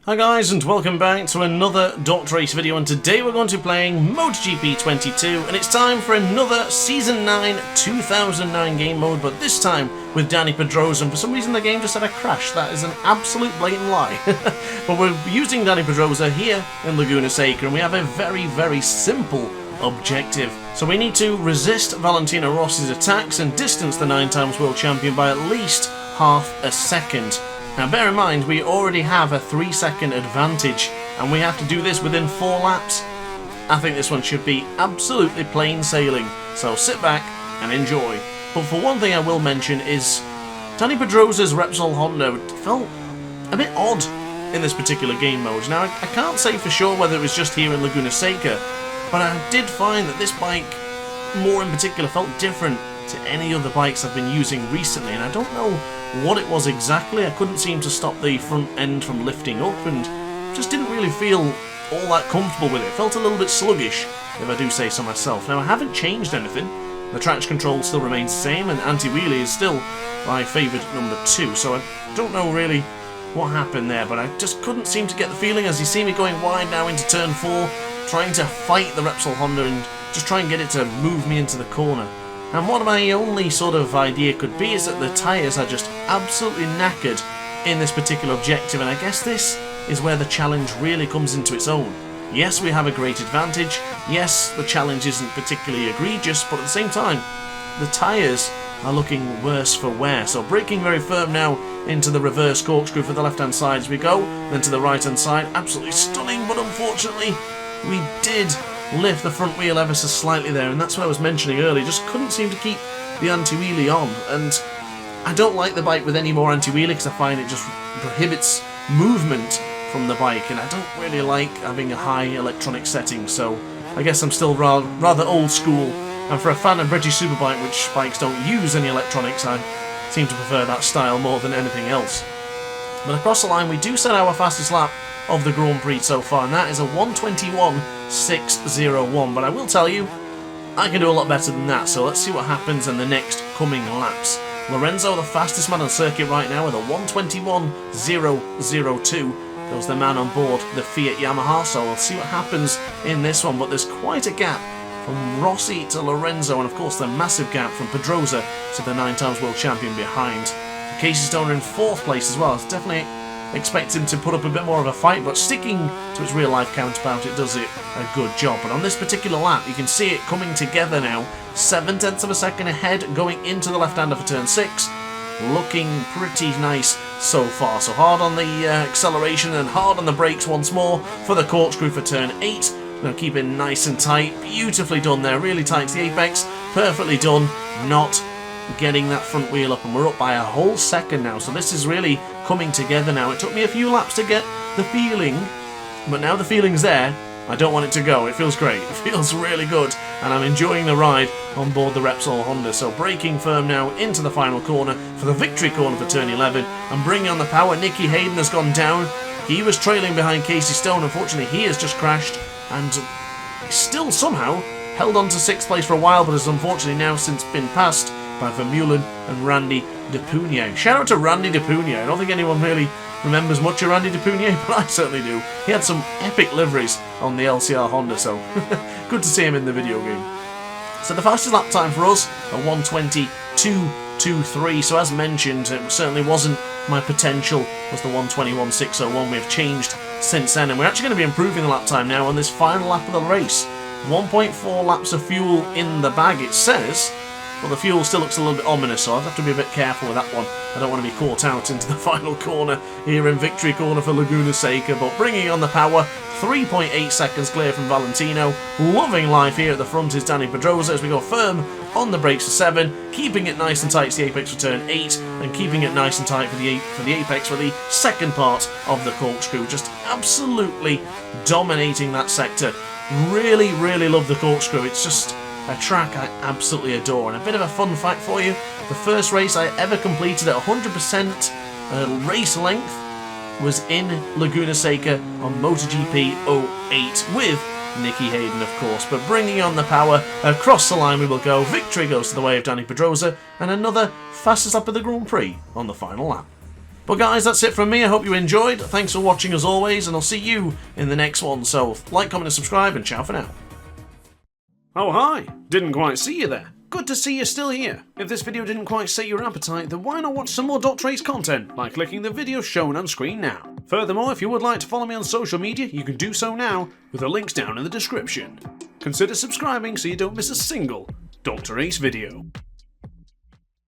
Hi guys, and welcome back to another DrAce video, and today we're going to be playing MotoGP 22, and it's time for another Season 9 2009 game mode, but this time with Dani Pedrosa, and for some reason the game just had a crash. That is an absolute blatant lie. But we're using Dani Pedrosa here in Laguna Seca, and we have a very simple objective. So we need to resist Valentino Rossi's attacks and distance the 9-time world champion by at least half a second. Now bear in mind, we already have a 3-second advantage, and we have to do this within 4 laps. I think this one should be absolutely plain sailing, so sit back and enjoy. But for one thing I will mention is, Dani Pedrosa's Repsol Honda felt a bit odd in this particular game mode. Now I can't say for sure whether it was just here in Laguna Seca, but I did find that this bike, more in particular, felt different to any other bikes I've been using recently, and I don't know what it was exactly. I couldn't seem to stop the front end from lifting up, and just didn't really feel all that comfortable with it. It felt a little bit sluggish, if I do say so myself. Now I haven't changed anything. The traction control still remains the same, and anti-wheelie is still my favourite number 2, so I don't know really what happened there, but I just couldn't seem to get the feeling as you see me going wide now into turn 4, trying to fight the Repsol Honda and just try and get it to move me into the corner. And what my only sort of idea could be is that the tyres are just absolutely knackered in this particular objective, and I guess this is where the challenge really comes into its own. Yes, we have a great advantage, yes, the challenge isn't particularly egregious, but at the same time, the tyres are looking worse for wear. So braking very firm now into the reverse corkscrew for the left-hand side as we go, then to the right-hand side, absolutely stunning, but unfortunately, we did lift the front wheel ever so slightly there, and that's what I was mentioning earlier. Just couldn't seem to keep the anti-wheelie on, and I don't like the bike with any more anti-wheelie because I find it just prohibits movement from the bike, and I don't really like having a high electronic setting, so I guess I'm still rather old school, and for a fan of British Superbike, which bikes don't use any electronics, I seem to prefer that style more than anything else. But across the line we do set our fastest lap of the Grand Prix so far, and that is a 1:21.601, but I will tell you, I can do a lot better than that, so let's see what happens in the next coming laps. Lorenzo, the fastest man on circuit right now, with a 1:21.002, goes the man on board the Fiat Yamaha, so we'll see what happens in this one, but there's quite a gap from Rossi to Lorenzo, and of course the massive gap from Pedrosa to the 9-time world champion behind. Casey Stoner in 4th place as well. It's definitely expect him to put up a bit more of a fight, but sticking to his real-life counterpart, it does it a good job. But on this particular lap, you can see it coming together now. 0.7 of a second ahead going into the left-hander for turn 6. Looking pretty nice so far. So hard on the acceleration and hard on the brakes once more for the corkscrew for turn 8. Now keep it nice and tight. Beautifully done there. Really tight to the apex. Perfectly done. Not getting that front wheel up, and we're up by a whole second now, so this is really coming together now. It took me a few laps to get the feeling, but now the feeling's there, I don't want it to go. It feels great, it feels really good, and I'm enjoying the ride on board the Repsol Honda. So braking firm now into the final corner for the victory corner for turn 11, and bringing on the power. Nicky Hayden has gone down. He was trailing behind Casey Stone. Unfortunately he has just crashed, and still somehow held on to 6th place for a while, but has unfortunately now since been passed by Vermeulen and Randy De Punier. Shout out to Randy De Punier. I don't think anyone really remembers much of Randy De Punier, but I certainly do. He had some epic liveries on the LCR Honda, so good to see him in the video game. So the fastest lap time for us, a 1:22.23. So as mentioned, it certainly wasn't my potential, was the 1:21.601. We've changed since then, and we're actually going to be improving the lap time now on this final lap of the race. 1.4 laps of fuel in the bag, it says. Well, the fuel still looks a little bit ominous, so I'll have to be a bit careful with that one. I don't want to be caught out into the final corner here in victory corner for Laguna Seca, but bringing on the power, 3.8 seconds clear from Valentino. Loving life here at the front is Dani Pedrosa as we go firm on the brakes for 7, keeping it nice and tight to the apex for turn 8, and keeping it nice and tight for the apex for the second part of the corkscrew. Just absolutely dominating that sector. Really love the corkscrew. It's just a track I absolutely adore. And a bit of a fun fact for you, the first race I ever completed at 100% race length was in Laguna Seca on MotoGP 08 with Nicky Hayden, of course. But bringing on the power, across the line we will go. Victory goes to the way of Dani Pedrosa, and another fastest lap of the Grand Prix on the final lap. But guys, that's it from me. I hope you enjoyed. Thanks for watching as always, and I'll see you in the next one. So like, comment and subscribe, and ciao for now. Oh hi, didn't quite see you there. Good to see you're still here. If this video didn't quite sate your appetite, then why not watch some more DrAce content by clicking the video shown on screen now. Furthermore, if you would like to follow me on social media, you can do so now with the links down in the description. Consider subscribing so you don't miss a single DrAce video.